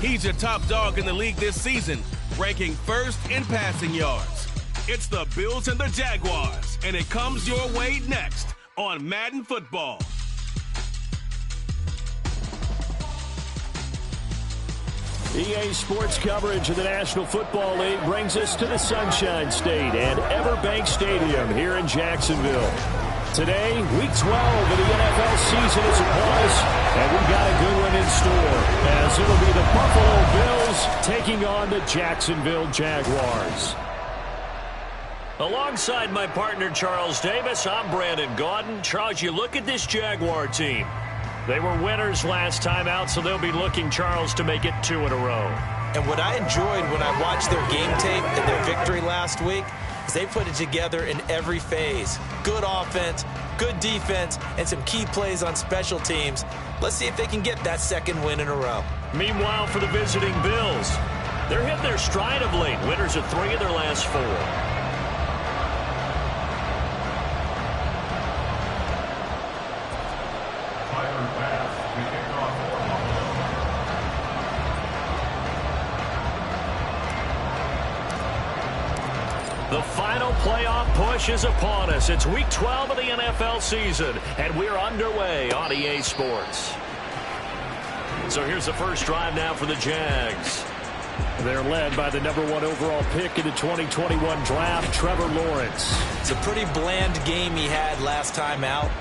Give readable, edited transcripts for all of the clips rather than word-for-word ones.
He's your top dog in the league this season, ranking first in passing yards. It's the Bills and the Jaguars, and it comes your way next on Madden Football. EA Sports coverage of the National Football League brings us to the Sunshine State and Everbank Stadium here in Jacksonville. Today, Week 12 of the NFL season is upon us, and we've got a good one in store, as it'll be the Buffalo Bills taking on the Jacksonville Jaguars. Alongside my partner, Charles Davis, I'm Brandon Gaudin. Charles, you look at this Jaguar team. They were winners last time out, so they'll be looking, Charles, to make it 2 in a row. And what I enjoyed when I watched their game tape and their victory last week is they put it together in every phase. Good offense, good defense, and some key plays on special teams. Let's see if they can get that second win in a row. Meanwhile, for the visiting Bills, they're hitting their stride of late. Winners of 3 of their last 4. The final playoff push is upon us. It's Week 12 of the NFL season, and we're underway on EA Sports. So here's the first drive now for the Jags. They're led by the #1 overall pick in the 2021 draft, Trevor Lawrence. It's a pretty bland game he had last time out.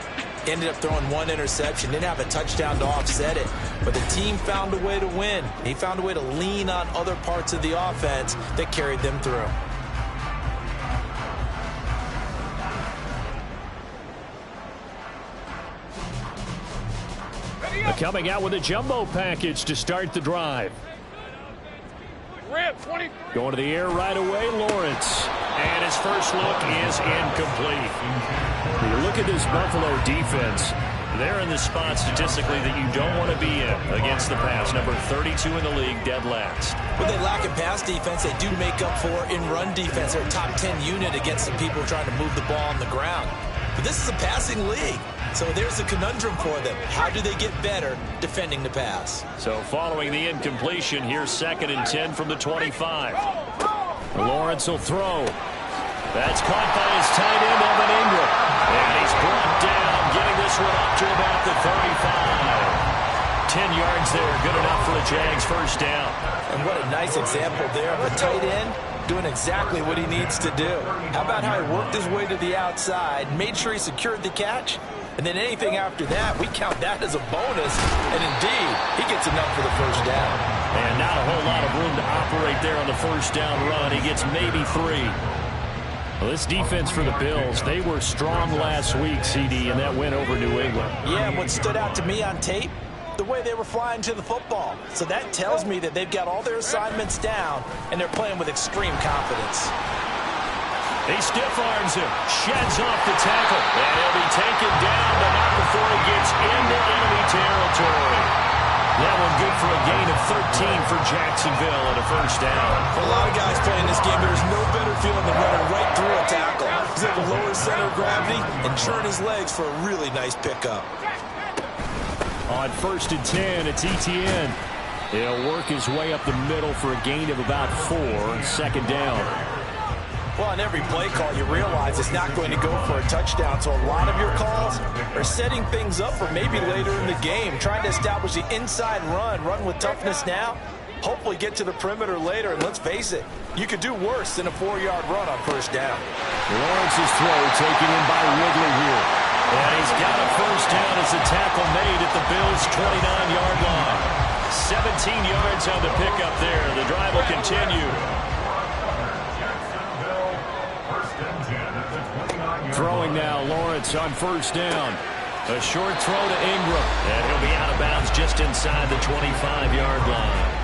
Ended up throwing 1 interception. Didn't have a touchdown to offset it. But the team found a way to win. He found a way to lean on other parts of the offense that carried them through. Coming out with a jumbo package to start the drive. Going to the air right away, Lawrence. And his first look is incomplete. You look at this Buffalo defense. They're in the spot statistically that you don't want to be in against the pass. Number 32 in the league, dead last. When they lack in pass defense, they do make up for in run defense. They're a top 10 unit against the people trying to move the ball on the ground. But this is a passing league. So there's a conundrum for them. How do they get better defending the pass? So following the incompletion, here's 2nd and 10 from the 25. Lawrence will throw. That's caught by his tight end, Evan Ingram. And he's brought down, getting this one up to about the 35. 10 yards there, good enough for the Jags' first down. And what a nice example there of a tight end doing exactly what he needs to do. How about how he worked his way to the outside, made sure he secured the catch, and then anything after that, we count that as a bonus. And indeed, he gets enough for the first down. And not a whole lot of room to operate there on the first down run. He gets maybe 3. Well, this defense for the Bills, they were strong last week, CD, and that win over New England. Yeah, and what stood out to me on tape, the way they were flying to the football. So that tells me that they've got all their assignments down, and they're playing with extreme confidence. He stiff arms him, sheds off the tackle, and he'll be taken down, but not before he gets into enemy territory. That one good for a gain of 13 for Jacksonville and a first down. For a lot of guys playing this game, there's no better feeling than running right through a tackle. He's able to lower his center of gravity and churn his legs for a really nice pickup. On 1st and 10, it's Etienne. He'll work his way up the middle for a gain of about 4, 2nd down. Well, on every play call, you realize it's not going to go for a touchdown. So a lot of your calls are setting things up for maybe later in the game, trying to establish the inside run with toughness now, hopefully get to the perimeter later. And let's face it, you could do worse than a 4-yard run on first down. Lawrence's throw taken in by Ridley here. And he's got a first down as the tackle made at the Bills' 29-yard line. 17 yards on the pickup there. The drive will continue. Throwing now, Lawrence on first down. A short throw to Ingram. And he'll be out of bounds just inside the 25-yard line.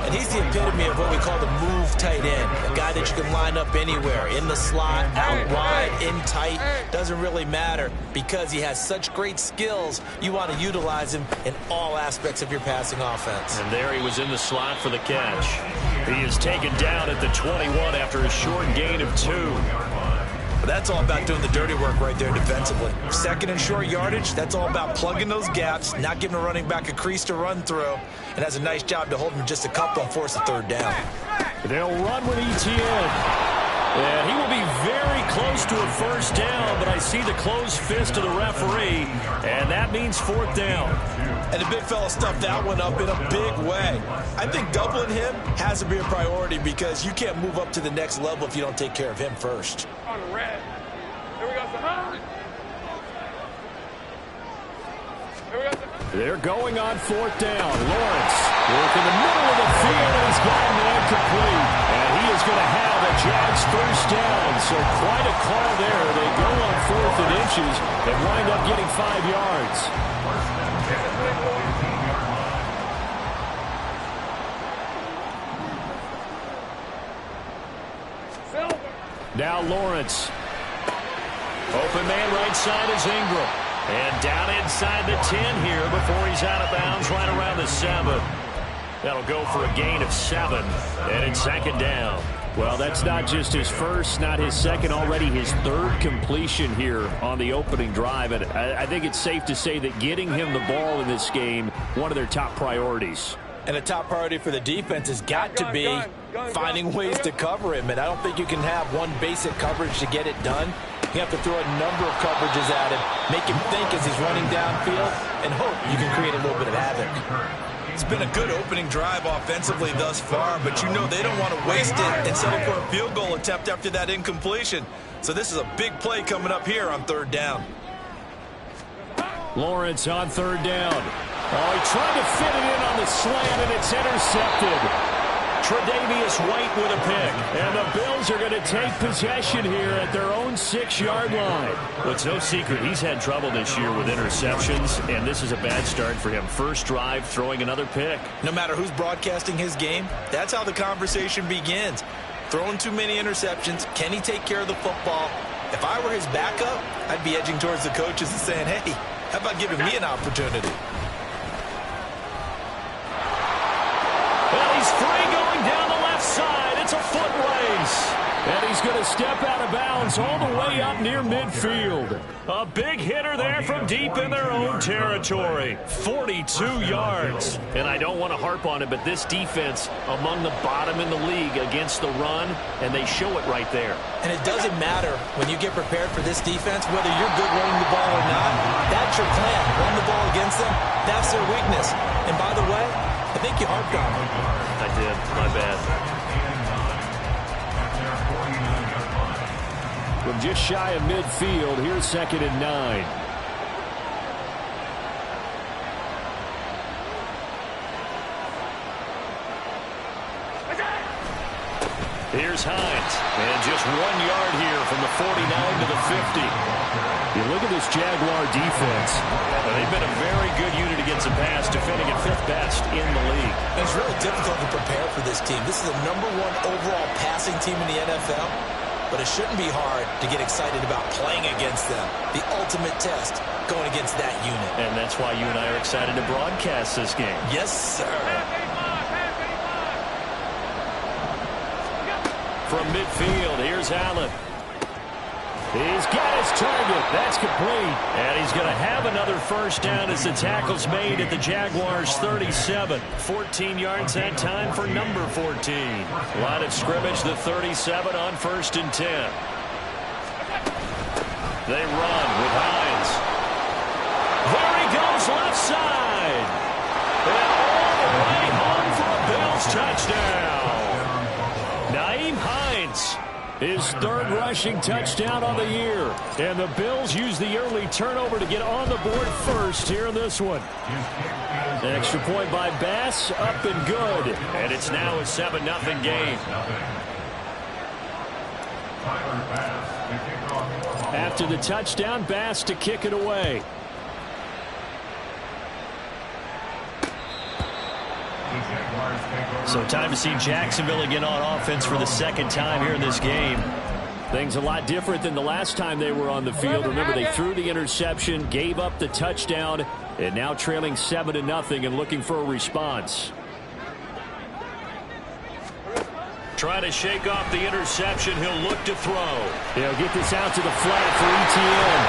And he's the epitome of what we call the move tight end. A guy that you can line up anywhere, in the slot, out wide, in tight. Doesn't really matter because he has such great skills. You want to utilize him in all aspects of your passing offense. And there he was in the slot for the catch. He is taken down at the 21 after a short gain of 2. But that's all about doing the dirty work right there defensively. Second and short yardage, that's all about plugging those gaps, not giving a running back a crease to run through, and has a nice job to hold him just a couple and force a third down. They'll run with ETN. And he will be very close to a first down, but I see the closed fist of the referee, and that means fourth down. And the big fella stuffed that one up in a big way. I think doubling him has to be a priority because you can't move up to the next level if you don't take care of him first. On the red. Here we go, son. Here we go, son. They're going on fourth down. Lawrence working in the middle of the field, and he's got an incomplete. And he is going to have a Jags first down. So quite a call there. They go on 4th and inches and wind up getting 5 yards. Now Lawrence. Open man right side is Ingram. And down inside the 10 here before he's out of bounds right around the 7. That'll go for a gain of 7. And it's second down. Well, that's not just his first, not his second, already his third completion here on the opening drive. And I think it's safe to say that getting him the ball in this game, one of their top priorities. And a top priority for the defense has got to be finding ways to cover him. And I don't think you can have one basic coverage to get it done. You have to throw a number of coverages at him, make him think as he's running downfield, and hope you can create a little bit of havoc. It's been a good opening drive offensively thus far, but you know they don't want to waste it and settle for a field goal attempt after that incompletion. So this is a big play coming up here on third down. Lawrence on third down. Oh, he tried to fit it in on the slant, and it's intercepted. Tre'Davious White with a pick. And the Bills are going to take possession here at their own 6-yard line. Well, it's no secret he's had trouble this year with interceptions, and this is a bad start for him. First drive, throwing another pick. No matter who's broadcasting his game, that's how the conversation begins. Throwing too many interceptions, can he take care of the football? If I were his backup, I'd be edging towards the coaches and saying, hey, how about giving me an opportunity? Well, he's free going down the left side. It's a foot race. And he's going to step out of bounds all the way up near midfield. A big hitter there from deep in their own territory. 42 yards. And I don't want to harp on it, but this defense among the bottom in the league against the run, and they show it right there. And it doesn't matter when you get prepared for this defense, whether you're good running the ball or not. That's your plan. Run the ball against them. That's their weakness. And by the way, I think you harped on it. I did. My bad. From just shy of midfield, here's 2nd and 9. Here's Hines. And just 1 yard here from the 49 to the 50. You look at this Jaguar defense. They've been a very good unit against the pass, defending at 5th best in the league. And it's really difficult to prepare for this team. This is the #1 overall passing team in the NFL. But it shouldn't be hard to get excited about playing against them. The ultimate test going against that unit. And that's why you and I are excited to broadcast this game. Yes, sir. From midfield, here's Allen. He's got his target. That's complete. And he's going to have another first down as the tackle's made at the Jaguars' 37. 14 yards that time for number 14. Line of scrimmage, the 37 on 1st and 10. They run with Hines. There he goes left side. And all the way home for a Bills touchdown. Nyheim Hines. His 3rd rushing touchdown on the year. And the Bills use the early turnover to get on the board first here in this one. An extra point by Bass, up and good. And it's now a 7-0 game. After the touchdown, Bass to kick it away. So time to see Jacksonville again on offense for the 2nd time here in this game. Things a lot different than the last time they were on the field. Remember, they threw the interception, gave up the touchdown, and now trailing 7-0 and looking for a response. trying to shake off the interception. He'll look to throw. He'll get this out to the flat for ETN.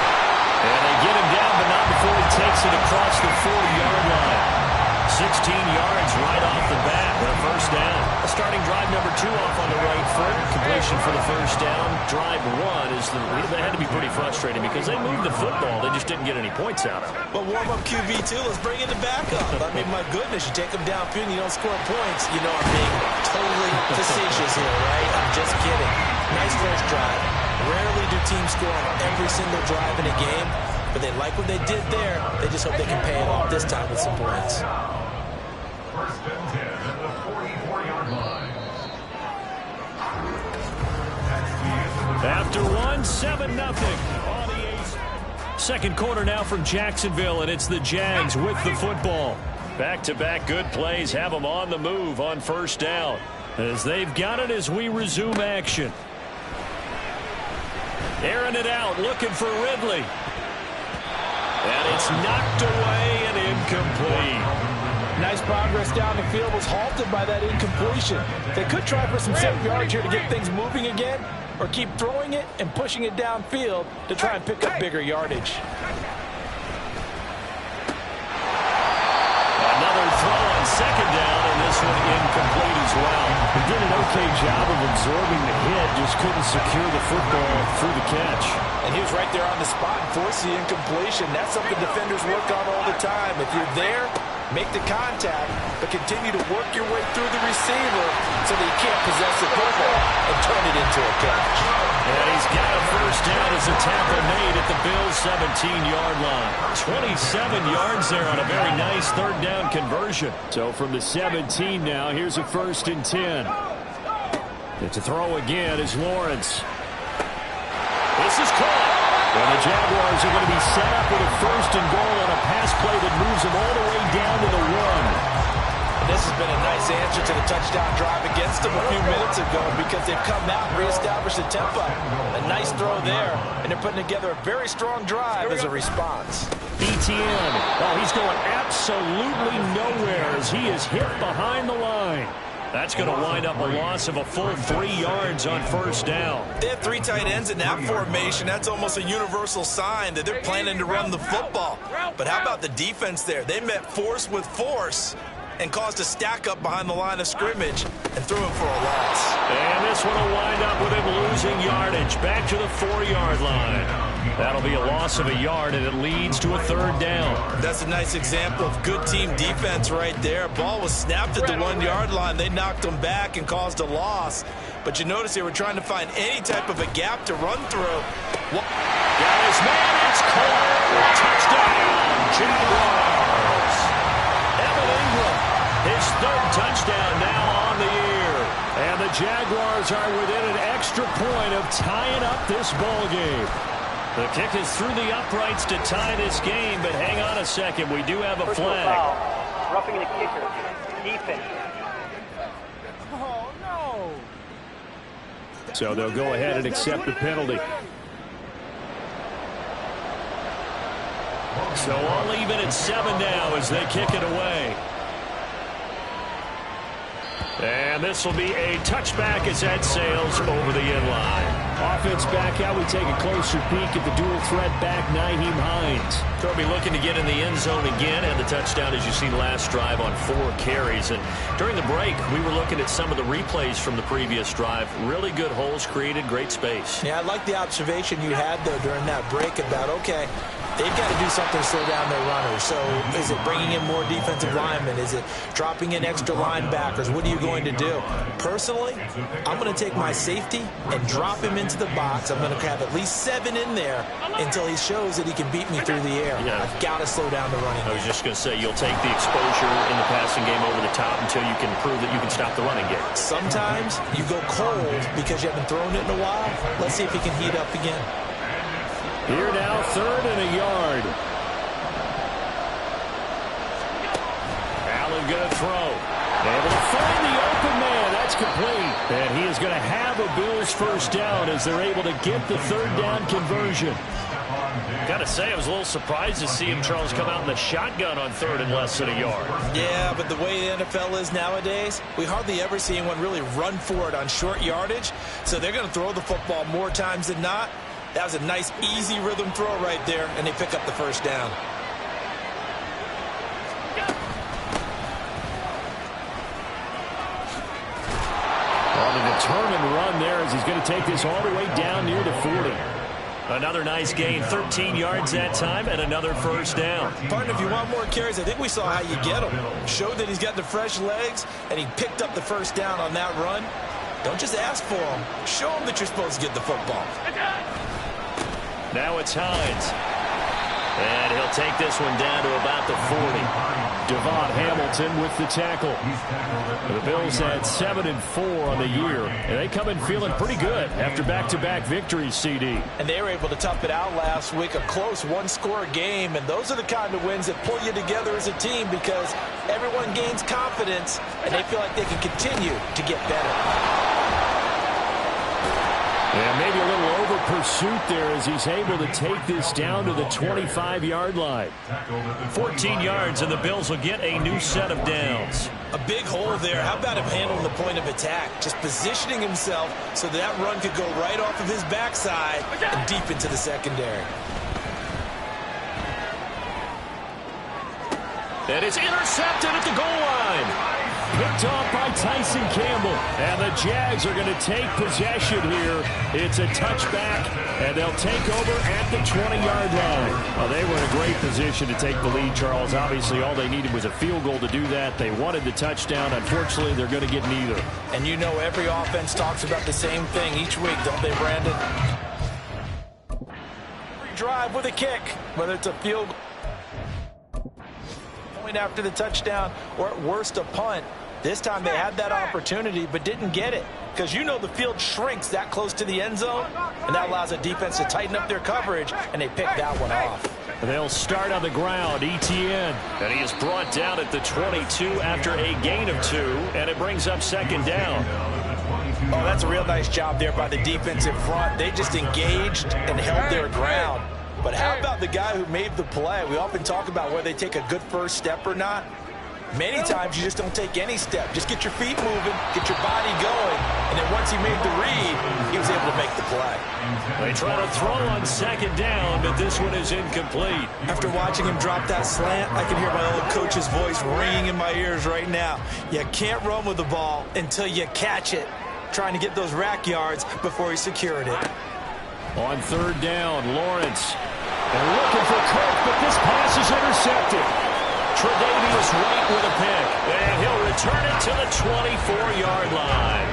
And they get him down, but not before he takes it across the 40-yard line. 16 yards right off the bat and a first down. Starting drive number 2 off on the right foot. Completion for the first down. Drive 1 they had to be pretty frustrating because they moved the football. They just didn't get any points out of it. But warm-up QB2, let's bring in the backup. I mean, my goodness, you take them downfield and you don't score points. You know I'm being totally facetious here, right? I'm just kidding. Nice first drive. Rarely do teams score on every single drive in a game, but they like what they did there. They just hope they can pay it off this time with some points. First and 10 at the 44-yard line. After 1, 7-0 on the 8th. Second quarter now from Jacksonville, and it's the Jags with the football. Back-to-back good plays have them on the move on first down as they've got it as we resume action. Airing it out, looking for Ridley. And it's knocked away and incomplete. Nice progress down the field, was halted by that incompletion. They could try for some 7 yards here to get things moving again, or keep throwing it and pushing it downfield to try and pick up bigger yardage. Another throw on second down, and this one incomplete as well. He did an okay job of absorbing the hit, just couldn't secure the football through the catch. And he was right there on the spot and forced the incompletion. That's something defenders work on all the time. If you're there, make the contact, but continue to work your way through the receiver so that you can't possess the football and turn it into a catch. And he's got a first down as a tackle made at the Bills' 17-yard line. 27 yards there on a very nice third down conversion. So from the 17 now, here's a first and 10. And to throw again is Lawrence. This is caught. And the Jaguars are going to be set up with a first and goal on a pass play that moves them all the way down to the 1. This has been a nice answer to the touchdown drive against them a few minutes ago because they've come out and reestablished the tempo. A nice throw there, and they're putting together a very strong drive as a response. ETN. Oh, he's going absolutely nowhere as he is hit behind the line. That's going to wind up a loss of a full 3 yards on first down. They have 3 tight ends in that formation. That's almost a universal sign that they're planning to run the football. But how about the defense there? They met force with force and caused a stack up behind the line of scrimmage and threw it for a loss. And this one will wind up with him losing yardage back to the 4-yard line. That'll be a loss of a yard, and it leads to a third down. That's a nice example of good team defense right there. Ball was snapped at the 1-yard line. They knocked them back and caused a loss. But you notice they were trying to find any type of a gap to run through. Got his man. It's caught. Touchdown, Jaguars. Evan Ingram, his third touchdown now on the year. And the Jaguars are within an extra point of tying up this ball game. The kick is through the uprights to tie this game, but hang on a second. We do have a flag. Roughing the kicker. Defense. Oh, no. So they'll go ahead and accept the penalty. So all even at 7 now as they kick it away. And this will be a touchback as that sails over the end line. Offense back out. We take a closer peek at the dual threat back, Nyheim Hines. They'll be looking to get in the end zone again, and the touchdown, as you see, last drive on 4 carries. And during the break, we were looking at some of the replays from the previous drive. Really good holes created, great space. Yeah, I like the observation you had, though, during that break about, okay, they've got to do something to slow down their runners. So is it bringing in more defensive linemen? Is it dropping in extra linebackers? What are you going to do? Personally, I'm going to take my safety and drop him into the box. I'm going to have at least 7 in there until he shows that he can beat me through the air. Yeah. I've got to slow down the running game. I was just going to say, you'll take the exposure in the passing game over the top until you can prove that you can stop the running game. Sometimes you go cold because you haven't thrown it in a while. Let's see if he can heat up again. Here now, 3rd and a yard. Allen going to throw. Able to find the open man. That's complete. And he is going to have a Bills first down as they're able to get the 3rd down conversion. Got to say, I was a little surprised to see him, Charles, come out in the shotgun on third and less than a yard. Yeah, but the way the NFL is nowadays, we hardly ever see anyone really run for it on short yardage. So they're going to throw the football more times than not. That was a nice, easy rhythm throw right there, and they pick up the first down. On a determined run there as he's going to take this all the way down near the 40. Another nice gain, 13 yards that time, and another first down. Partner, if you want more carries, I think we saw how you get him. Showed that he's got the fresh legs, and he picked up the first down on that run. Don't just ask for him. Show him that you're supposed to get the football. Now it's Hines. And he'll take this one down to about the 40. Devon Hamilton with the tackle. The Bills had 7-4 on the year, and they come in feeling pretty good after back-to-back victories, CD. And they were able to tough it out last week, a close one-score game, and those are the kind of wins that pull you together as a team because everyone gains confidence, and they feel like they can continue to get better. And maybe a little over pursuit there as he's able to take this down to the 25-yard line. 14 yards, and the Bills will get a new set of downs. A big hole there. How about him handling the point of attack? Just positioning himself so that run could go right off of his backside and deep into the secondary. That is intercepted at the goal line. Picked off by Tyson Campbell. And the Jags are going to take possession here. It's a touchback, and they'll take over at the 20-yard line. Well, they were in a great position to take the lead, Charles. Obviously, all they needed was a field goal to do that. They wanted the touchdown. Unfortunately, they're going to get neither. And you know every offense talks about the same thing each week, don't they, Brandon? Every drive with a kick, whether it's a field goal, point after the touchdown, or at worst a punt. This time they had that opportunity but didn't get it because you know the field shrinks that close to the end zone, and that allows the defense to tighten up their coverage, and they pick that one off. They'll start on the ground, ETN. And he is brought down at the 22 after a gain of 2, and it brings up second down. Oh, that's a real nice job there by the defensive front. They just engaged and held their ground. But how about the guy who made the play? We often talk about whether they take a good first step or not. Many times you just don't take any step. Just get your feet moving, get your body going, and then once he made the read, he was able to make the play. They try to throw on second down, but this one is incomplete. After watching him drop that slant, I can hear my old coach's voice ringing in my ears right now. You can't run with the ball until you catch it. Trying to get those rack yards before he secured it. On third down, Lawrence. They're looking for Cook, but this pass is intercepted. Tre'Davious White with a pick, and he'll return it to the 24-yard line.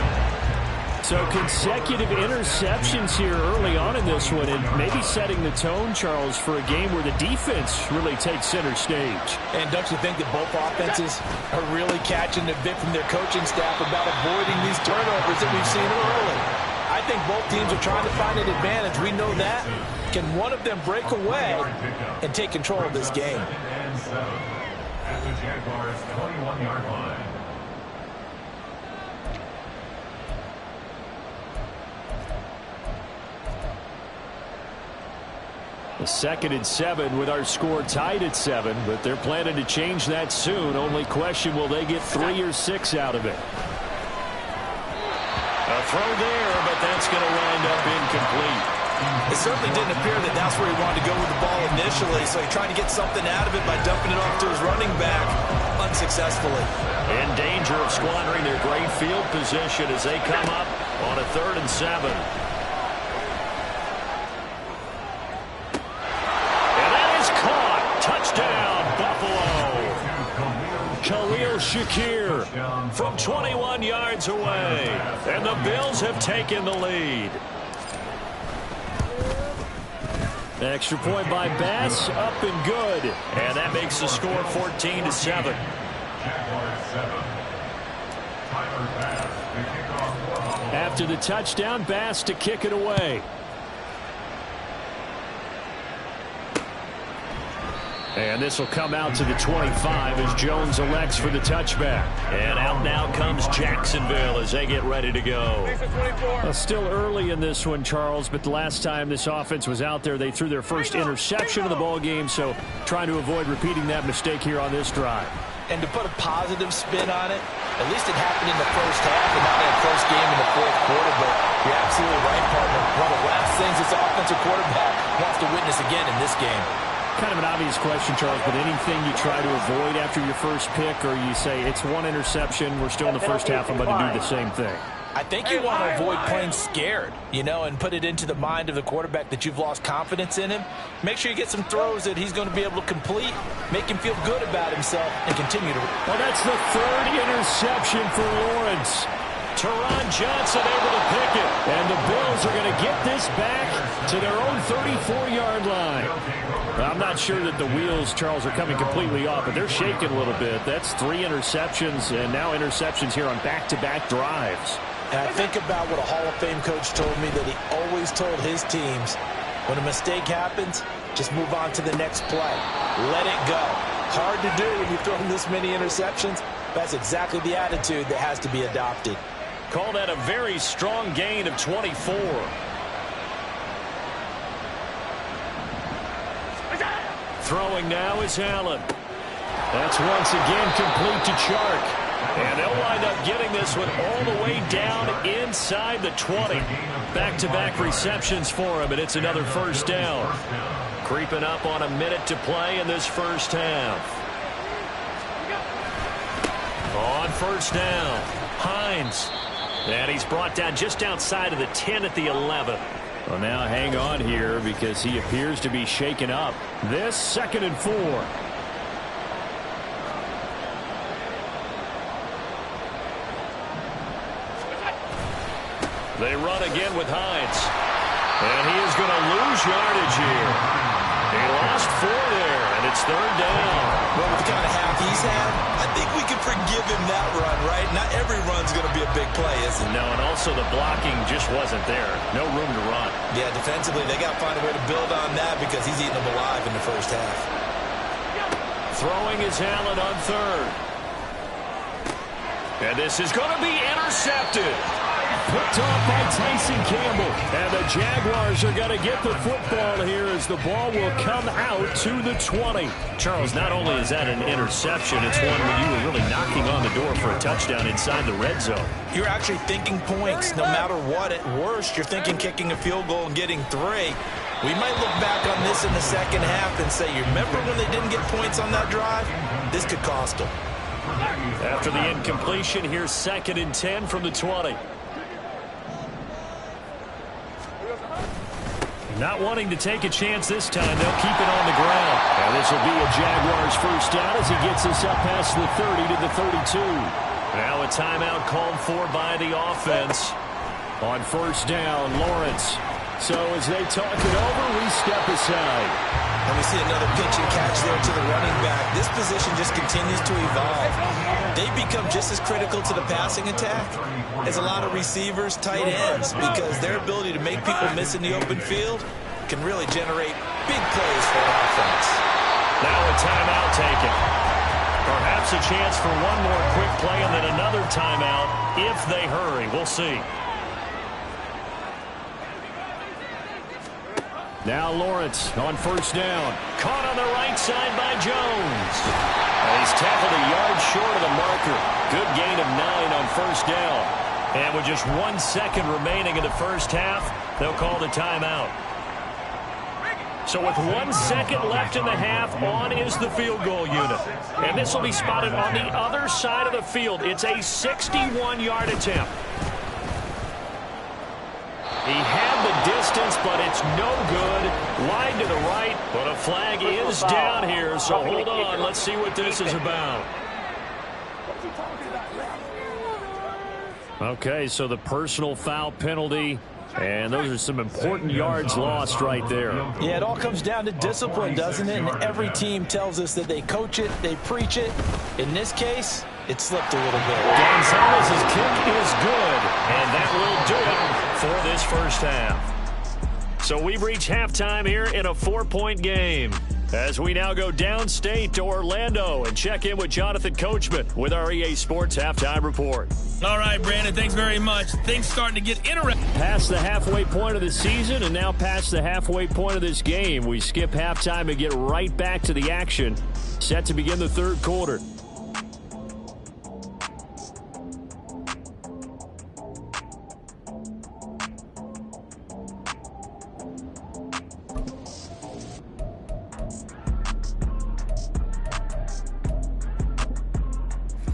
So consecutive interceptions here early on in this one, and maybe setting the tone, Charles, for a game where the defense really takes center stage. And don't you think that both offenses are really catching a bit from their coaching staff about avoiding these turnovers that we've seen early? I think both teams are trying to find an advantage. We know that. Can one of them break away and take control of this game? At the Jaguars' 21-yard line. A 2nd and 7 with our score tied at 7, but they're planning to change that soon. Only question, will they get 3 or 6 out of it? A throw there, but that's going to wind up incomplete. It certainly didn't appear that that's where he wanted to go with the ball initially, so he tried to get something out of it by dumping it off to his running back unsuccessfully. In danger of squandering their great field position as they come up on a 3rd and 7. And that is caught. Touchdown, Buffalo. Khalil Shakir from 21 yards away. And the Bills have taken the lead. Extra point by Bass, up and good. And that makes the score 14-7. After the touchdown, Bass to kick it away. And this will come out to the 25 as Jones elects for the touchback. And out now comes Jacksonville as they get ready to go. Well, still early in this one, Charles, but the last time this offense was out there, they threw their first interception of the ball game, so trying to avoid repeating that mistake here on this drive. And to put a positive spin on it, at least it happened in the first half and not in a close game in the fourth quarter. But you're absolutely right, partner. One of the last things this offensive quarterback wants to witness again in this game. Kind of an obvious question, Charles, but anything you try to avoid after your first pick, or you say it's one interception, we're still in the first half, I'm going to do the same thing? I think you want to avoid playing scared, and put it into the mind of the quarterback that you've lost confidence in him. Make sure you get some throws that he's going to be able to complete, make him feel good about himself, and continue to. Well, that's the third interception for Lawrence. Teron Johnson able to pick it. And the Bills are going to get this back to their own 34-yard line. I'm not sure that the wheels, Charles, are coming completely off, but they're shaking a little bit. That's 3 interceptions, and now interceptions here on back-to-back drives. And I think about what a Hall of Fame coach told me, that he always told his teams, when a mistake happens, just move on to the next play. Let it go. Hard to do when you've thrown this many interceptions. That's exactly the attitude that has to be adopted. Call that a very strong gain of 24. Throwing now is Allen. That's once again complete to Chark. And they'll wind up getting this one all the way down inside the 20. Back-to-back receptions for him, and it's another first down. Creeping up on a minute to play in this first half. On first down, Hines. And he's brought down just outside of the 10 at the 11. Well, now hang on here because he appears to be shaken up. This 2nd and 4. They run again with Hines. And he is going to lose yardage here. He lost 4 there, and it's 3rd down. Well, with the kind of half he's had, I think we can forgive him that run, right? Not every run's going to be a big play, is it? No, and also the blocking just wasn't there. No room to run. Yeah, defensively, they got to find a way to build on that because he's eating them alive in the first half. Throwing is Allen on 3rd. And this is going to be intercepted. Picked off by Tyson Campbell. And the Jaguars are going to get the football here as the ball will come out to the 20. Charles, not only is that an interception, it's one where you were really knocking on the door for a touchdown inside the red zone. You're actually thinking points no matter what. At worst, you're thinking kicking a field goal and getting 3. We might look back on this in the second half and say, you remember when they didn't get points on that drive? This could cost them. After the incompletion, here's 2nd and 10 from the 20. Not wanting to take a chance this time, they'll keep it on the ground. And this will be a Jaguars first down as he gets us up past the 30 to the 32. Now a timeout called for by the offense. On first down, Lawrence. So as they talk it over, we step aside. And we see another pitch and catch there to the running back. This position just continues to evolve. They become just as critical to the passing attack as a lot of receivers, tight ends, because their ability to make people miss in the open field can really generate big plays for an offense. Now a timeout taken. Perhaps a chance for one more quick play and then another timeout if they hurry. We'll see. Now Lawrence on first down. Caught on the right side by Jones. And he's tackled a yard short of the marker. Good gain of 9 on first down. And with just 1 second remaining in the first half, they'll call the timeout. So with 1 second left in the half, on is the field goal unit. And this will be spotted on the other side of the field. It's a 61-yard attempt. He had the distance, but it's no good. Wide to the right, but a flag is down here, so hold on. Let's see what this is about. Okay, so the personal foul penalty, and those are some important yards lost right there. Yeah, it all comes down to discipline, doesn't it? And every team tells us that they coach it, they preach it. In this case, it slipped a little bit. Gonzalez's kick is good, and that will do it for this first half. So we reach halftime here in a 4-point game. As we now go downstate to Orlando and check in with Jonathan Coachman with our EA Sports Halftime Report. All right, Brandon, thanks very much. Things starting to get interesting. Past the halfway point of the season and now past the halfway point of this game. We skip halftime and get right back to the action. Set to begin the third quarter.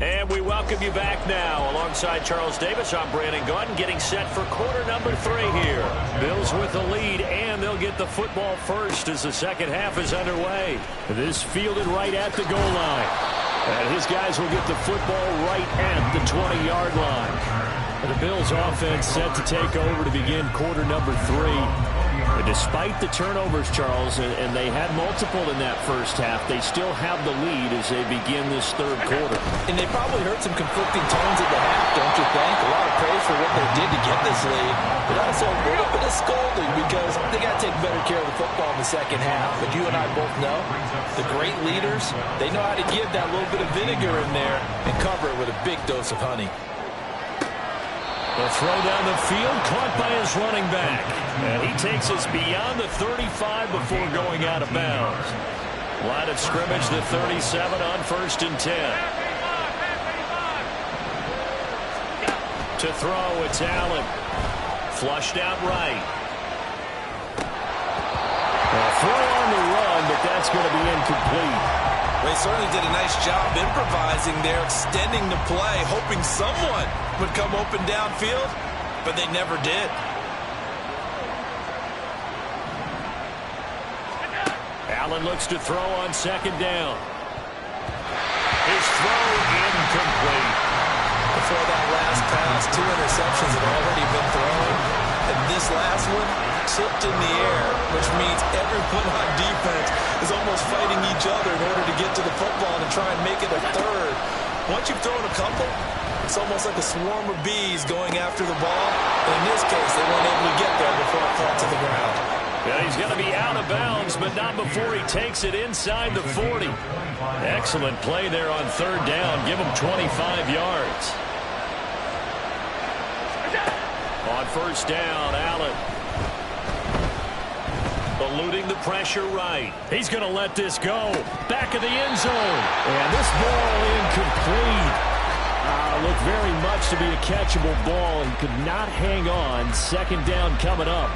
And we welcome you back now. Alongside Charles Davis, I'm Brandon Gunn, getting set for quarter number 3 here. Bills with the lead, and they'll get the football first as the second half is underway. This fielded right at the goal line. And his guys will get the football right at the 20-yard line. The Bills offense set to take over to begin quarter number 3. But despite the turnovers, Charles, and they had multiple in that first half, they still have the lead as they begin this third quarter. And they probably heard some conflicting tones at the half, don't you think? A lot of praise for what they did to get this lead, but also a little bit of scolding because they got to take better care of the football in the second half. But you and I both know the great leaders, they know how to give that little bit of vinegar in there and cover it with a big dose of honey. The throw down the field, caught by his running back. And he takes us beyond the 35 before going out of bounds. Line of scrimmage, the 37 on 1st and 10. To throw, it's Allen. Flushed out right. A throw on the run, but that's going to be incomplete. They certainly did a nice job improvising there, extending the play, hoping someone would come open downfield, but they never did. Allen looks to throw on 2nd down. His throw incomplete. Before that last pass, 2 interceptions had already been thrown, and this last one tipped in the air, which means everyone on defense is almost fighting each other in order to get to the football and try and make it a third. Once you've thrown a couple, it's almost like a swarm of bees going after the ball. And in this case, they weren't able to get there before it fell to the ground. Yeah, he's going to be out of bounds, but not before he takes it inside the 40. Excellent play there on 3rd down. Give him 25 yards. On 1st down, Allen. Eluding the pressure right. He's going to let this go. Back of the end zone. And this ball incomplete. Looked very much to be a catchable ball and could not hang on. 2nd down coming up.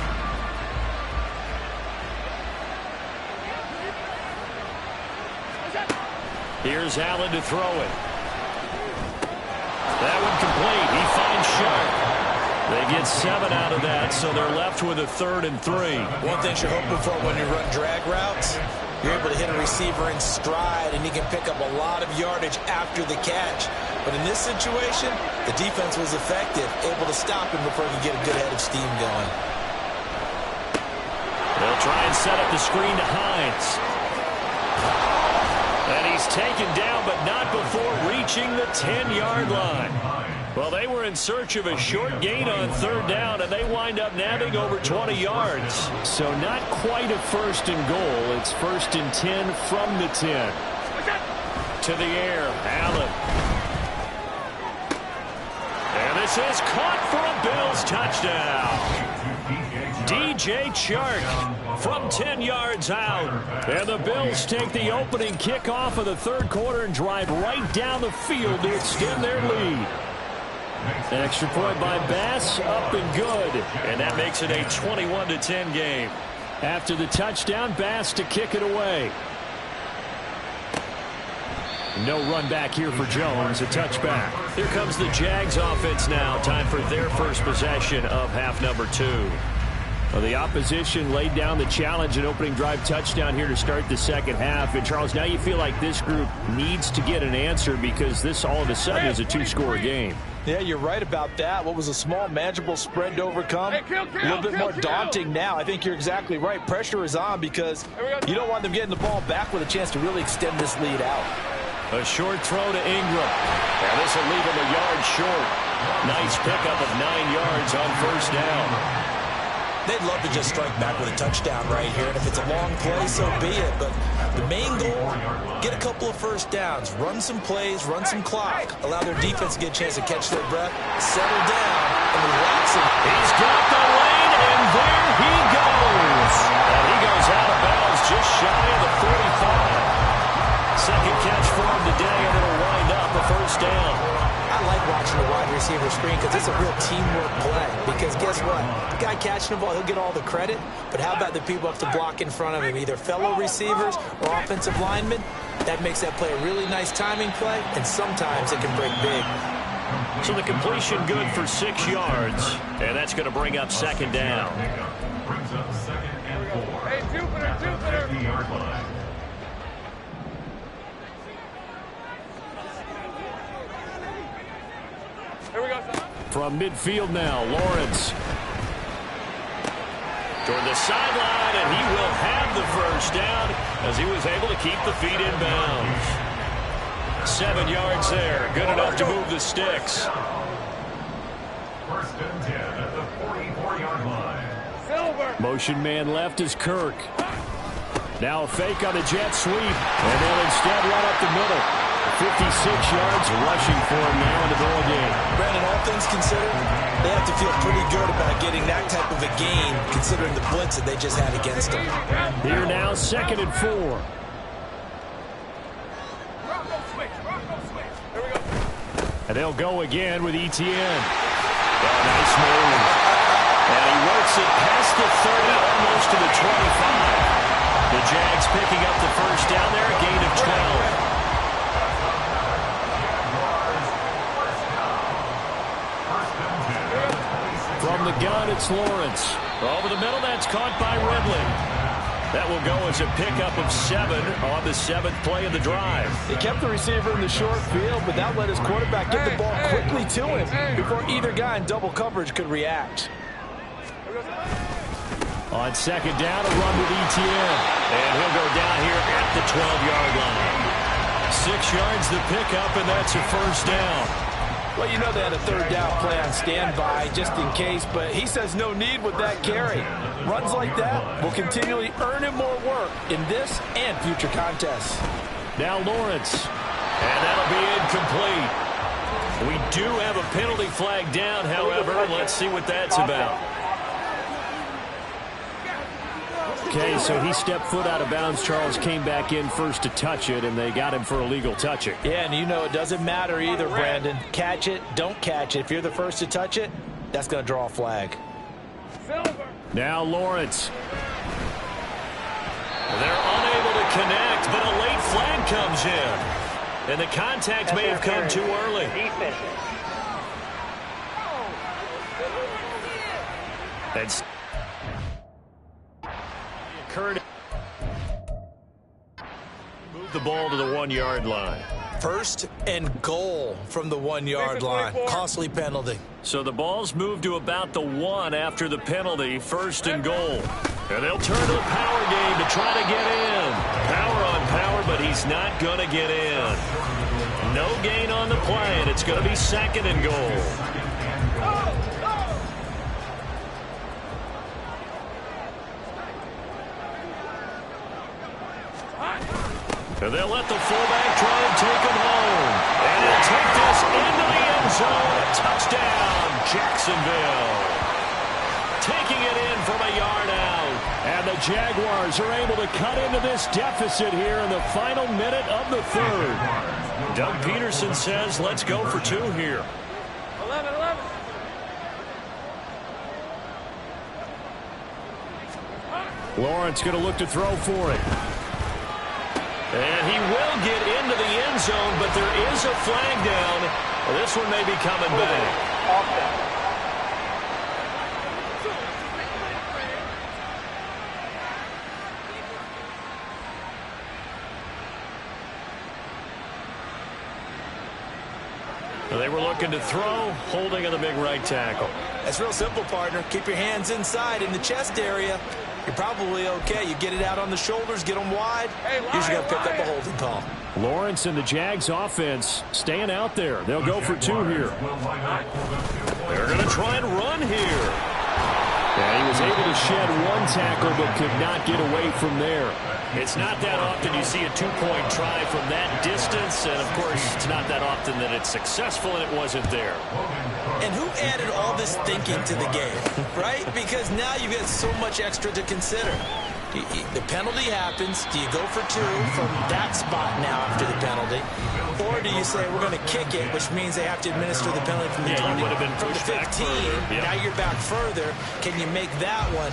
Here's Allen to throw it. That one complete. He finds Sharp. They get 7 out of that, so they're left with a 3rd and 3. One thing you're hoping for when you run drag routes, you're able to hit a receiver in stride, and he can pick up a lot of yardage after the catch. But in this situation, the defense was effective, able to stop him before he could get a good head of steam going. They'll try and set up the screen to Hines. And he's taken down, but not before reaching the 10-yard line. Well, they were in search of a short gain on 3rd down, and they wind up nabbing over 20 yards. So not quite a 1st and goal. It's 1st and 10 from the 10. To the air, Allen. And this is caught for a Bills touchdown. DJ Chark from 10 yards out. And the Bills take the opening kickoff of the 3rd quarter and drive right down the field to extend their lead. An extra point by Bass, up and good. And that makes it a 21-10 game. After the touchdown, Bass to kick it away. No run back here for Jones, a touchback. Here comes the Jags offense now. Time for their first possession of half number 2. Well, the opposition laid down the challenge and opening drive touchdown here to start the second half. And, Charles, now you feel like this group needs to get an answer because this all of a sudden is a 2-score game. Yeah, you're right about that. What was a small, manageable spread to overcome, a little bit more daunting now. I think you're exactly right. Pressure is on because you don't want them getting the ball back with a chance to really extend this lead out. A short throw to Ingram. And this will leave him a yard short. Nice pickup of 9 yards on 1st down. They'd love to just strike back with a touchdown right here, and if it's a long play, so be it. But the main goal, get a couple of first downs, run some plays, run some clock, allow their defense to get a chance to catch their breath, settle down, and relax. He's got the lane, and there he goes. And he goes out of bounds just shy of the 45. Second catch for him today, and it'll wind up a first down. I like watching the wide receiver screen because it's a real teamwork play. Because guess what? The guy catching the ball, he'll get all the credit. But how about the people up to block in front of him, either fellow receivers or offensive linemen? That makes that play a really nice timing play, and sometimes it can break big. So the completion good for 6 yards, and that's going to bring up second down. Brings up second and 4. Hey, Jupiter, Jupiter. 50-yard line. Here we go, son. From midfield now, Lawrence. Toward the sideline, and he will have the first down as he was able to keep the feet in bounds. 7 yards there, good enough to move the sticks. First and 10 at the 44-yard line. Silver. Motion man left is Kirk. Now a fake on the jet sweep, and they'll instead run up the middle. 56 yards rushing for him now in the ball game. Brandon, all things considered, they have to feel pretty good about getting that type of a gain, considering the blitz that they just had against them. Here now, 2nd and 4. And they'll go again with Etienne. Oh, nice move. And he works it past the 30, almost to the 25. The Jags picking up the first down there, a gain of 12. From the gun, it's Lawrence. Over the middle, that's caught by Ridley. That will go as a pickup of 7 on the 7th play of the drive. They kept the receiver in the short field, but that let his quarterback get the ball quickly to him before either guy in double coverage could react. On second down, a run with Etienne. And he'll go down here at the 12-yard line. 6 yards the pickup, and that's a first down. Well, you know they had a third down play on standby just in case, but he says no need with that carry. Runs like that will continually earn him more work in this and future contests. Now Lawrence. And that'll be incomplete. We do have a penalty flag down, however. Let's see what that's about. Okay, so he stepped foot out of bounds. Charles came back in first to touch it, and they got him for illegal touching. Yeah, and you know it doesn't matter either, Brandon. Catch it, don't catch it. If you're the first to touch it, that's going to draw a flag. Now Lawrence. They're unable to connect, but a late flag comes in. And the contact may have come too early. That's Curtis moved the ball to the 1-yard line. First and goal from the 1-yard line. Costly penalty. So the ball's moved to about the 1 after the penalty. First and goal. And they'll turn to the power game to try to get in. Power on power, but he's not going to get in. No gain on the play, and it's going to be 2nd and goal. And they'll let the fullback try and take him home. And he'll take this into the end zone. Touchdown, Jacksonville. Taking it in from a yard out. And the Jaguars are able to cut into this deficit here in the final minute of the 3rd. Doug Peterson says, let's go for 2 here. 11. Lawrence going to look to throw for it. And he will get into the end zone, but there is a flag down. Well, this one may be coming back. They were looking to throw, holding on the big right tackle. That's real simple, partner. Keep your hands inside in the chest area. You're probably okay. You get it out on the shoulders, get them wide. Usually got to pick up a holding call. Lawrence and the Jags offense staying out there. They'll go for 2 here. They're going to try and run here. Yeah, he was able to shed one tackle but could not get away from there. It's not that often you see a two-point try from that distance, and, of course, it's not that often that it's successful, and it wasn't there. And who added all this thinking to the game, right? Because now you've got so much extra to consider. The penalty happens. Do you go for two from that spot now after the penalty? Or do you say, we're going to kick it, which means they have to administer the penalty from the 20, you would have been from the 15. Yep. Now you're back further. Can you make that one?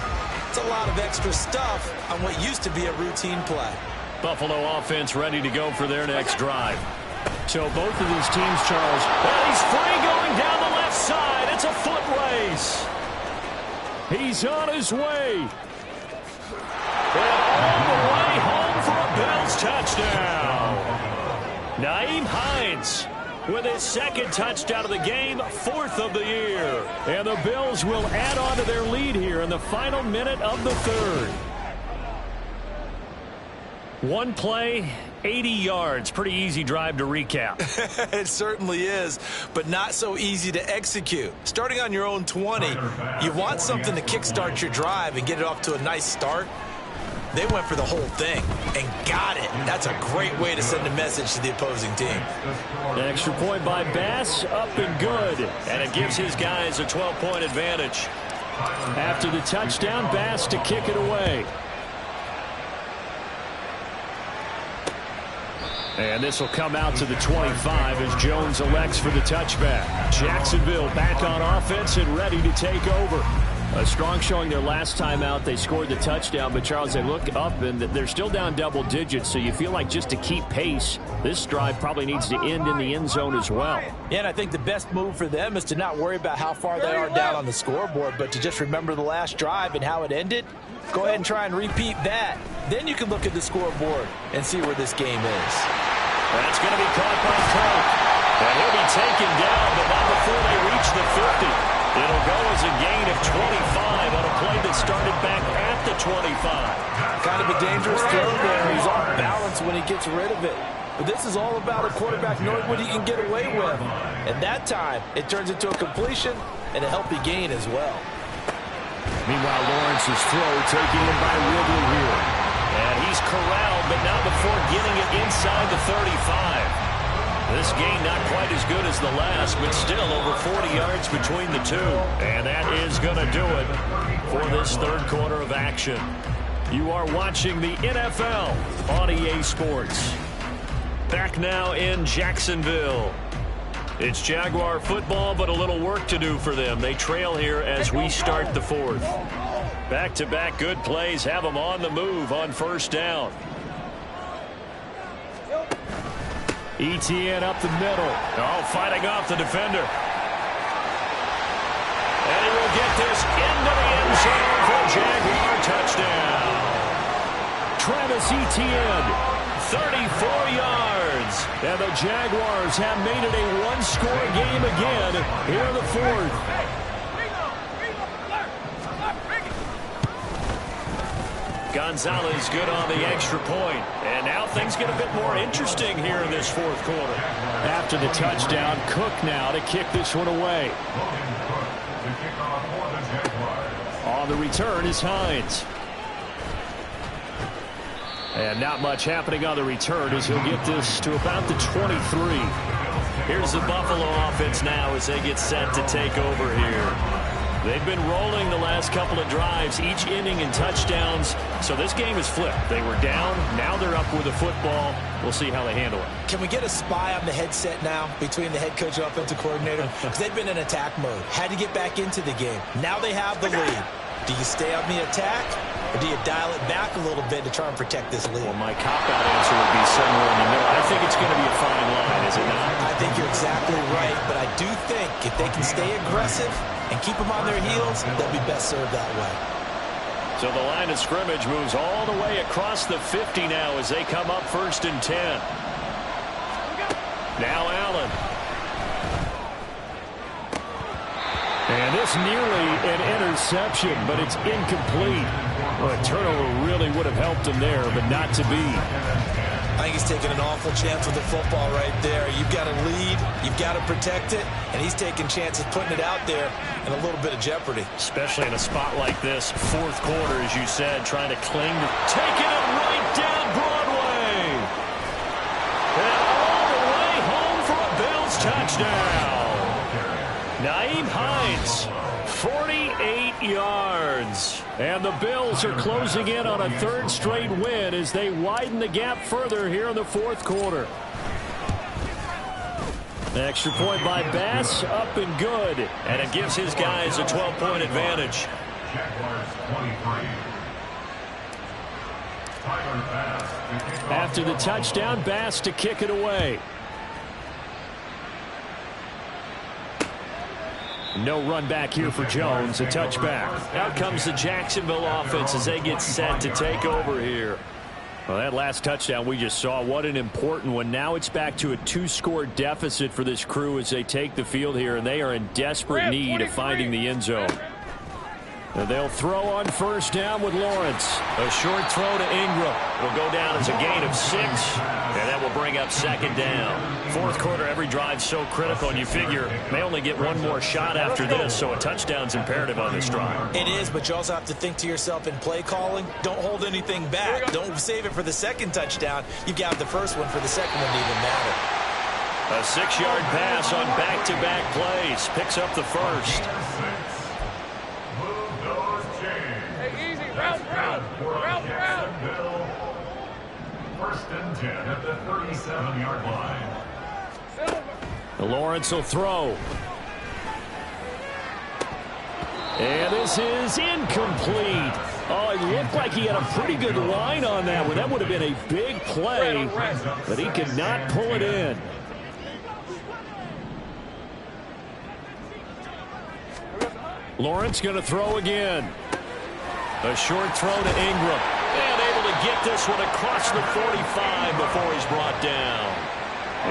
It's a lot of extra stuff on what used to be a routine play. Buffalo offense ready to go for their next drive. So both of these teams, Charles, and he's free going down the left side. It's a foot race. He's on his way. And all the way home for a Bills touchdown. Nyheim Hines with his second touchdown of the game, fourth of the year. And the Bills will add on to their lead here in the final minute of the third. One play, 80 yards. Pretty easy drive to recap. It certainly is, but not so easy to execute. Starting on your own 20, you want something to kickstart your drive and get it off to a nice start. They went for the whole thing and got it. That's a great way to send a message to the opposing team. An extra point by Bass, up and good. And it gives his guys a 12-point advantage. After the touchdown, Bass to kick it away. And this will come out to the 25 as Jones elects for the touchback. Jacksonville back on offense and ready to take over. A strong showing their last time out. They scored the touchdown, but Charles, they look up and they're still down double digits, so you feel like just to keep pace, this drive probably needs to end in the end zone as well. Yeah, and I think the best move for them is to not worry about how far they are down on the scoreboard, but to just remember the last drive and how it ended. Go ahead and try and repeat that. Then you can look at the scoreboard and see where this game is. That's going to be caught by Coke. And he'll be taken down, but not before they reach the 50. It'll go as a gain of 25 on a play that started back at the 25. Kind of a dangerous throw there. He's off balance when he gets rid of it. But this is all about a quarterback knowing what he can get away with. And that time, it turns into a completion and a healthy gain as well. Meanwhile, Lawrence's throw taking him by Ridley here. And he's corralled, but not before getting it inside the 35. This gain not quite as good as the last, but still over 40 yards between the two. And that is going to do it for this third quarter of action. You are watching the NFL on EA Sports. Back now in Jacksonville. It's Jaguar football, but a little work to do for them. They trail here as we start the fourth. Back-to-back good plays have them on the move on first down. ETN up the middle. Oh, fighting off the defender. And he will get this into the end zone for a Jaguar touchdown. Travis Etienne, 34 yards. And the Jaguars have made it a one-score game again here in the fourth. Gonzalez good on the extra point. And now things get a bit more interesting here in this fourth quarter. After the touchdown, Cook now to kick this one away. On the return is Hines. And not much happening on the return as he'll get this to about the 23. Here's the Buffalo offense now as they get set to take over here. They've been rolling the last couple of drives, each inning in touchdowns. So this game is flipped. They were down. Now they're up with the football. We'll see how they handle it. Can we get a spy on the headset now between the head coach and offensive coordinator? Because they've been in attack mode. Had to get back into the game. Now they have the lead. Do you stay on the attack, or do you dial it back a little bit to try and protect this lead? Well, my cop-out answer would be somewhere in the middle. I think it's going to be a fine line, is it not? I think you're exactly right, but I do think if they can stay aggressive and keep them on their heels, they'll be best served that way. So the line of scrimmage moves all the way across the 50 now as they come up 1st and 10. Now Allen. And this nearly an interception, but it's incomplete. Well, a turnover really would have helped him there, but not to be. I think he's taking an awful chance with the football right there. You've got to lead, you've got to protect it, and he's taking chances putting it out there in a little bit of jeopardy. Especially in a spot like this, fourth quarter, as you said, trying to cling to taking it right down Broadway. And all the way home for a Bills touchdown. Nyheim Hines, 48 yards. And the Bills are closing in on a third straight win as they widen the gap further here in the fourth quarter. Extra point by Bass, up and good. And it gives his guys a 12-point advantage. After the touchdown, Bass to kick it away. No run back here for Jones, a touchback. Out comes the Jacksonville offense as they get set to take over here. Well, that last touchdown we just saw, what an important one. Now it's back to a 2-score deficit for this crew as they take the field here, and they are in desperate need of finding the end zone. And they'll throw on first down with Lawrence. A short throw to Ingram. It'll go down as a gain of 6, and that will bring up second down. Fourth quarter, every drive so critical, and you figure may only get one more shot after this, so a touchdown's imperative on this drive. It is, but you also have to think to yourself in play calling, don't hold anything back. Don't save it for the second touchdown. You've got the first one for the second one to even matter. A 6-yard pass on back-to-back plays. Picks up the first. First and 10 at the 37-yard line. Lawrence will throw. And this is incomplete. Oh, it looked like he had a pretty good line on that one. That would have been a big play, but he could not pull it in. Lawrence going to throw again. A short throw to Ingram. And able to get this one across the 45 before he's brought down.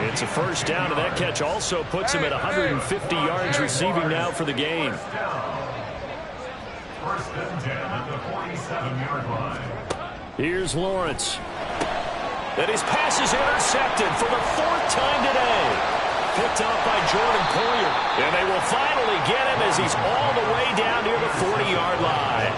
It's a first down, and that catch also puts him at 150 yards receiving now for the game. First and 10 at the 47-yard line. Here's Lawrence. And his pass is intercepted for the 4th time today. Picked off by Jordan Poyer. And they will finally get him as he's all the way down near the 40-yard line.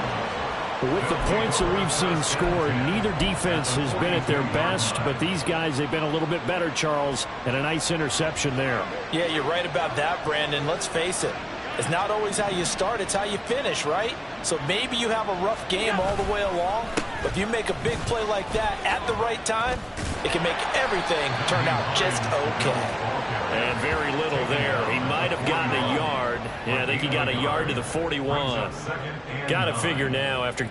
With the points that we've seen scored, neither defense has been at their best, but these guys, they've been a little bit better, Charles, and a nice interception there. Yeah, you're right about that, Brandon. Let's face it. It's not always how you start, it's how you finish, right? So maybe you have a rough game all the way along, but if you make a big play like that at the right time, it can make everything turn out just okay. And very little there. He might have gotten a yard. Yeah, I think he got a yard to the 41. Got to figure now after...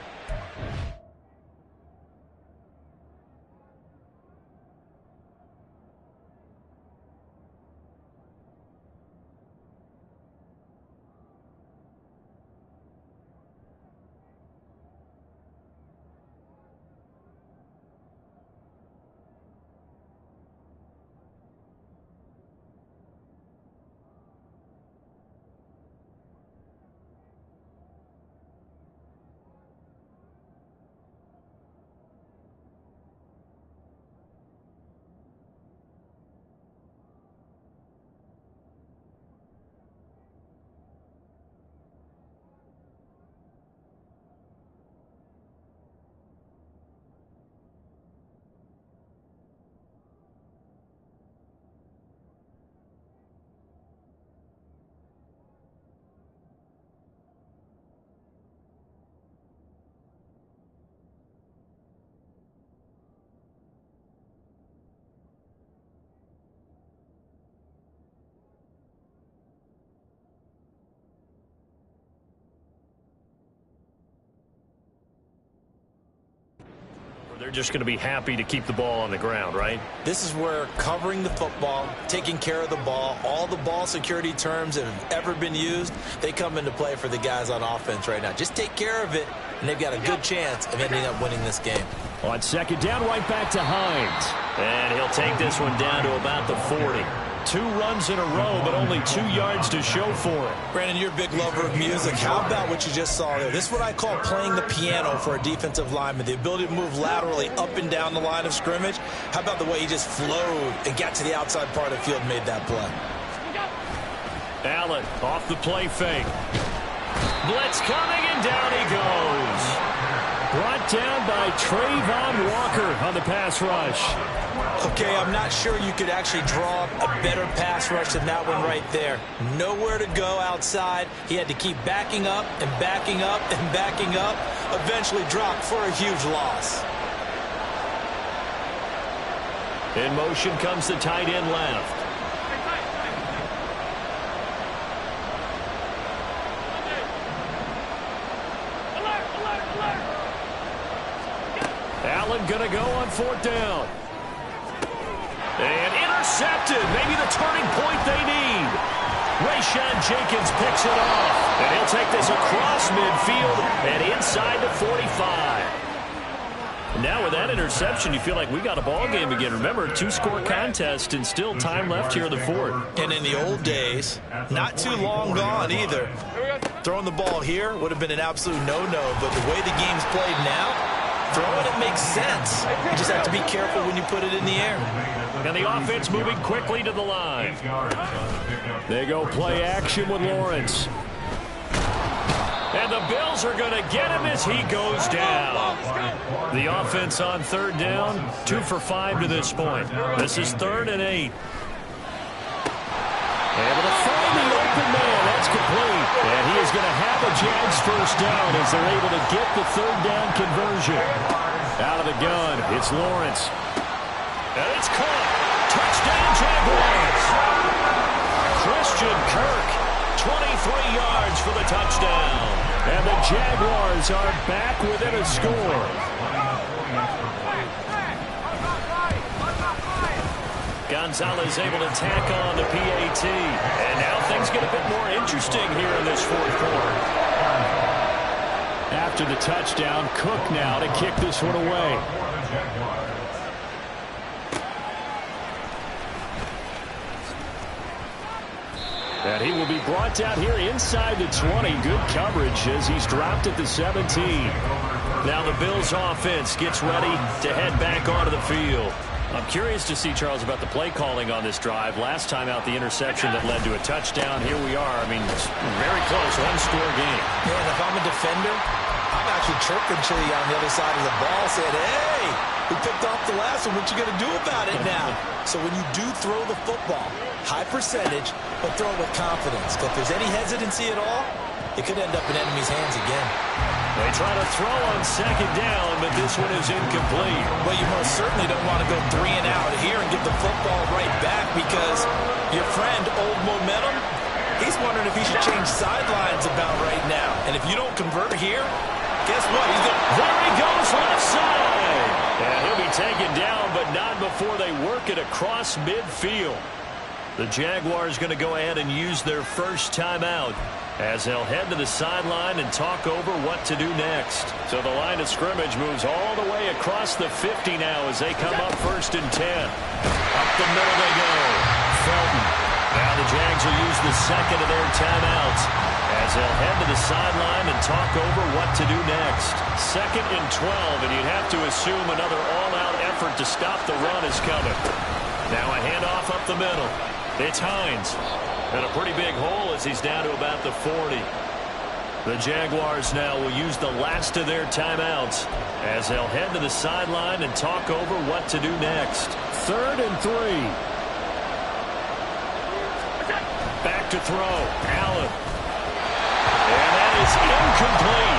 They're just going to be happy to keep the ball on the ground, right? This is where covering the football, taking care of the ball, all the ball security terms that have ever been used, they come into play for the guys on offense right now. Just take care of it, and they've got a good chance of ending up winning this game. On second down, right back to Hines. And he'll take this one down to about the 40. 2 runs in a row, but only 2 yards to show for it. Brandon, you're a big lover of music. How about what you just saw there? This is what I call playing the piano for a defensive lineman. The ability to move laterally up and down the line of scrimmage. How about the way he just flowed and got to the outside part of the field and made that play? Allen off the play fake. Blitz coming, and down he goes. Brought down by Trayvon Walker on the pass rush. Okay, I'm not sure you could actually draw a better pass rush than that one right there. Nowhere to go outside. He had to keep backing up and backing up and backing up. Eventually dropped for a huge loss. In motion comes the tight end left. Allen going to go on 4th down. And intercepted. Maybe the turning point they need. Rayshawn Jenkins picks it off. And he'll take this across midfield and inside the 45. Now with that interception, you feel like we got a ball game again. Remember, 2-score contest and still time left here in the 4th. And in the old days, not too long gone either. Throwing the ball here would have been an absolute no-no. But the way the game's played now, throwing it makes sense. You just have to be careful when you put it in the air. And the offense moving quickly to the line. They go play action with Lawrence. And the Bills are going to get him as he goes down. The offense on 3rd down, 2 for 5 to this point. This is 3rd and 8. Able to find the open man. That's complete. And he is going to have a Jags first down as they're able to get the 3rd down conversion. Out of the gun, it's Lawrence. And it's caught. Touchdown, Jaguars. Christian Kirk, 23 yards for the touchdown. And the Jaguars are back within a score. Gonzalez able to tack on the PAT. And now things get a bit more interesting here in this 4th quarter. After the touchdown, Cook now to kick this one away. And he will be brought down here inside the 20. Good coverage as he's dropped at the 17. Now the Bills offense gets ready to head back onto the field. I'm curious to see, Charles, about the play calling on this drive. Last time out, the interception that led to a touchdown. Here we are. I mean, it's very close, 1-score game. Yeah, and if I'm a defender, I'm actually chirping to you on the other side of the ball, saying, hey, we picked off the last one. What you going to do about it now? So when you do throw the football, high percentage, but throw it with confidence. If there's any hesitancy at all, it could end up in enemy's hands again. They try to throw on 2nd down, but this one is incomplete. Well, you most certainly don't want to go 3 and out here and give the football right back because your friend, Old Momentum, he's wondering if he should change sidelines about right now. And if you don't convert here, guess what? There he goes, left side. And he'll be taken down, but not before they work it across midfield. The Jaguars going to go ahead and use their first timeout as they'll head to the sideline and talk over what to do next. So the line of scrimmage moves all the way across the 50 now as they come up 1st and 10. Up the middle they go. Felton. Now the Jags will use the 2nd of their timeouts as they'll head to the sideline and talk over what to do next. 2nd and 12, and you'd have to assume another all-out effort to stop the run is coming. Now a handoff up the middle. It's Hines. And a pretty big hole as he's down to about the 40. The Jaguars now will use the last of their timeouts as they'll head to the sideline and talk over what to do next. 3rd and 3. Back to throw. Allen. And that is incomplete.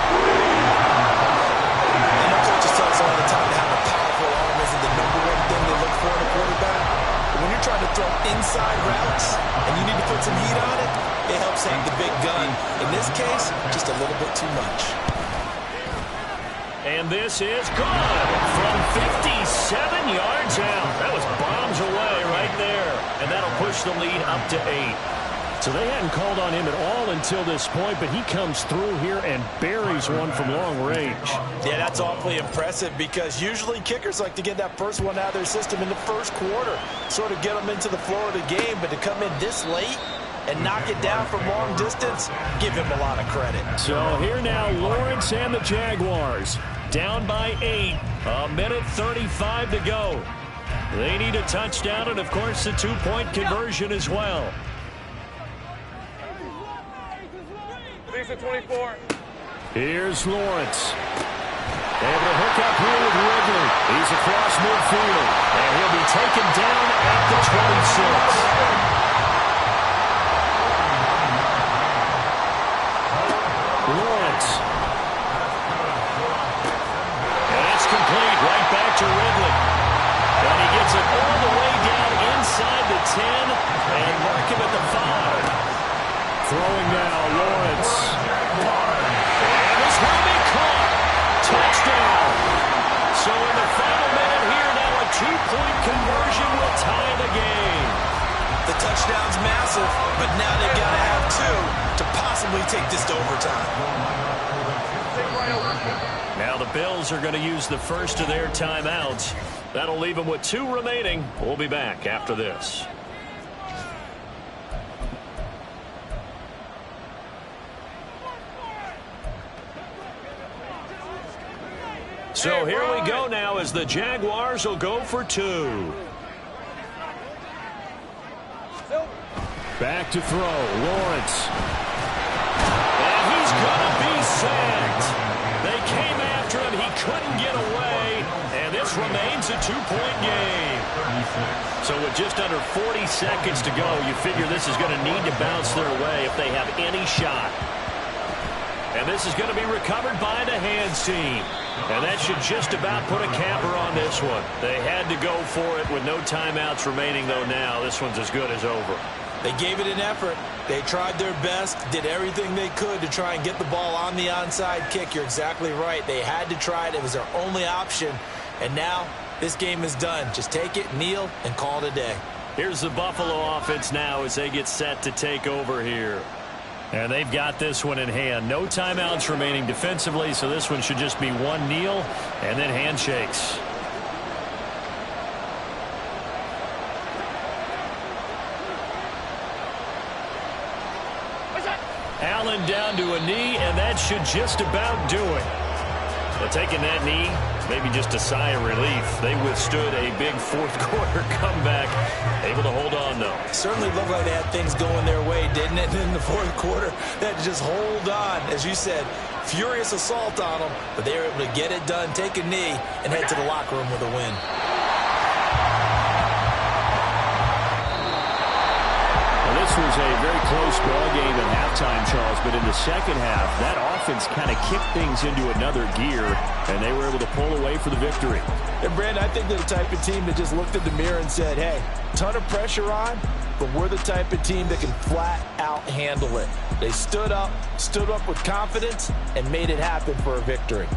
I know coaches tell us all the time how a powerful arm isn't the #1 thing they look for in a quarterback. When you're trying to throw inside routes and you need to put some heat on it, it helps have the big gun. In this case, just a little bit too much. And this is good from 57 yards out. That was bombs away right there. And that'll push the lead up to 8. So they hadn't called on him at all until this point, but he comes through here and buries one from long range. Yeah, that's awfully impressive because usually kickers like to get that first one out of their system in the first quarter, sort of get them into the flow of the game, but to come in this late and knock it down from long distance, give him a lot of credit. So here now, Lawrence and the Jaguars down by 8. A minute 35 to go. They need a touchdown and, of course, a 2-point conversion as well. Lisa 24. Here's Lawrence. Able to hook up here with Ridley. He's across midfield. And he'll be taken down at the 26. Lawrence. And it's complete right back to Ridley. And he gets it all the way down inside the 10 and mark him at the 5. Throwing now, Lawrence. And this will be caught. Touchdown. So in the final minute here now, a 2-point conversion will tie the game. The touchdown's massive, but now they've got to have 2 to possibly take this to overtime. Now the Bills are going to use the first of their timeouts. That'll leave them with 2 remaining. We'll be back after this. So here we go now as the Jaguars will go for 2. Back to throw, Lawrence. And he's going to be sacked. They came after him. He couldn't get away. And this remains a 2-point game. So with just under 40 seconds to go, you figure this is going to need to bounce their way if they have any shot. And this is going to be recovered by the hands team. And that should just about put a capper on this one. They had to go for it with no timeouts remaining, though now. This one's as good as over. They gave it an effort. They tried their best, did everything they could to try and get the ball on the onside kick. You're exactly right. They had to try it. It was their only option. And now this game is done. Just take it, kneel, and call it a day. Here's the Buffalo offense now as they get set to take over here. And they've got this one in hand. No timeouts remaining defensively, so this one should just be one kneel and then handshakes. Allen down to a knee, and that should just about do it. But taking that knee, maybe just a sigh of relief. They withstood a big fourth-quarter comeback. Able to hold on, though. Certainly looked like they had things going their way, didn't it? In the fourth quarter, they had to just hold on. As you said, furious assault on them, but they were able to get it done, take a knee, and head to the locker room with a win. This was a very close ball game at halftime, Charles, but in the second half, that offense kind of kicked things into another gear, and they were able to pull away for the victory. And, Brandon, I think they're the type of team that just looked in the mirror and said, hey, ton of pressure on, but we're the type of team that can flat out handle it. They stood up with confidence, and made it happen for a victory.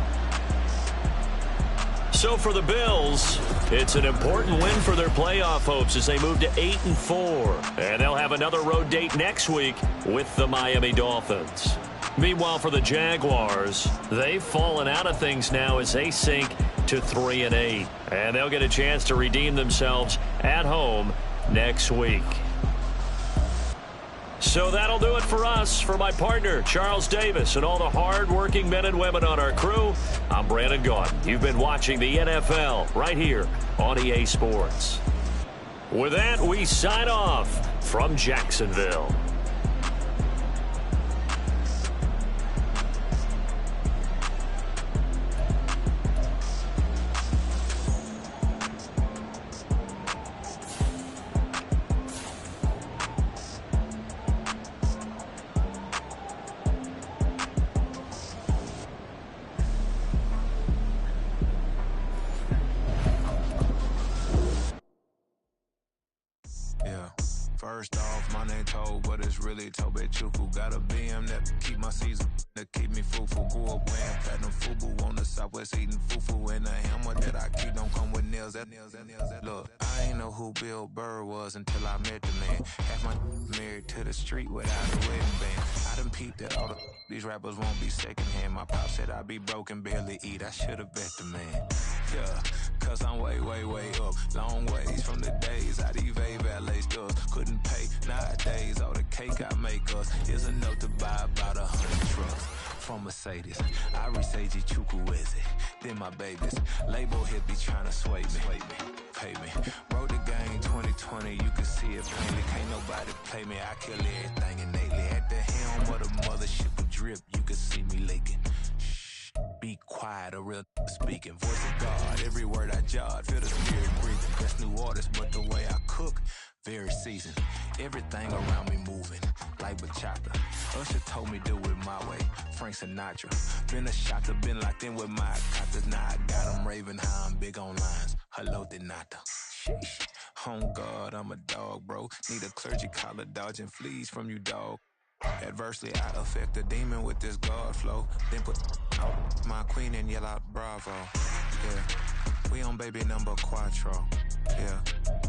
So for the Bills, it's an important win for their playoff hopes as they move to 8-4. And they'll have another road date next week with the Miami Dolphins. Meanwhile, for the Jaguars, they've fallen out of things now as they sink to 3-8. And they'll get a chance to redeem themselves at home next week. So that'll do it for us. For my partner, Charles Davis, and all the hard-working men and women on our crew, I'm Brandon Gaudin. You've been watching the NFL right here on EA Sports. With that, we sign off from Jacksonville. First off, my name Toad, but it's really Tobe Chuku. Got a being PM that keep my season, that keep me fruitful. Grew up wearing platinum FUBU on the Southwest eating fufu. And the hammer that I keep don't come with nails. Look, I ain't know who Bill Burr was until I met the man. Half my married to the street without a wedding band. I done peeped that all these rappers won't be secondhand. My pop said I'd be broken, barely eat. I should've bet the man. Yeah, cause I'm way, way, way up. Long ways from the days I evade valet stores. Couldn't pay nowadays. All the cake I make us is enough to buy about 100 trucks. From Mercedes, I resage Chukwueze. Then my babies, label hit be trying to sway me. Pay me. Wrote the game 2020, you can see it plainly. Can't nobody play me, I kill everything innately. At the helm of the mothership of drip, you can see me leaking. Shh, be quiet, a real speaking. Voice of God, every word I jot, feel the spirit breathing. Best new artist, but the way I cook, very seasoned. Everything around me moving, like bachata. Usher told me do it my way, Frank Sinatra. Been a shotter, been locked in with my coppers. Now I got them raving how I'm big on lines. Hello, Denata. Sheesh. Oh God, I'm a dog, bro. Need a clergy collar, dodging fleas from you, dog. Adversely, I affect a demon with this God flow. Then put out my queen and yell out bravo. Yeah, we on baby number quattro. Yeah,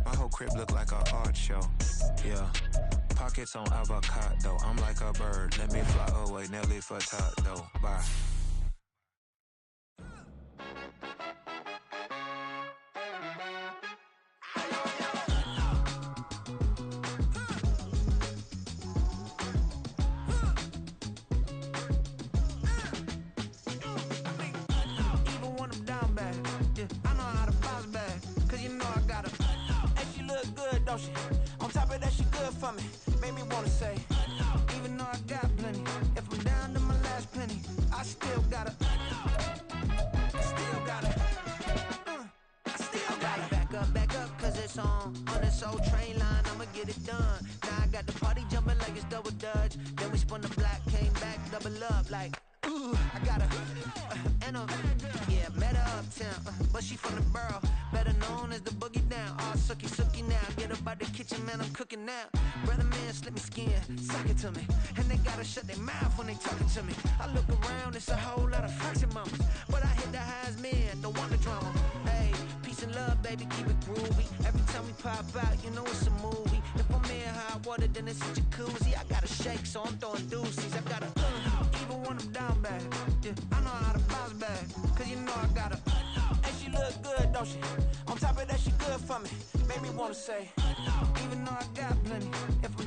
my whole crib look like a art show. Yeah, pockets on avocado. I'm like a bird, let me fly away. Nelly Furtado, bye. On top of that, she good for me. Made me wanna say, even though I got plenty, if I'm down to my last penny, I still gotta, back up, cause it's on this old train line, I'ma get it done. Now I got the party jumping like it's double dutch. Then we spun the block, came back, double up like, ooh, I got a, and a, yeah, met her uptown, but she from the borough, better known as the boogie down. All sucky now, get up out the kitchen, man, I'm cooking now. Brother man, slip me skin, suck it to me, and they gotta shut their mouth when they talking to me. I look around, it's a whole lot of fraction mamas, but I hit the highs, man, don't want the drama. Hey, peace and love, baby, keep it groovy. Every time we pop out, you know it's a movie. If I'm in hot water, then it's a jacuzzi. I gotta shake, so I'm throwing deuces. I gotta, even when I'm down bad, yeah, I know how to bounce back, cause you know I gotta, and she look good, don't she? On top of that, she good for me. Made me wanna say, even though I got plenty, if I'm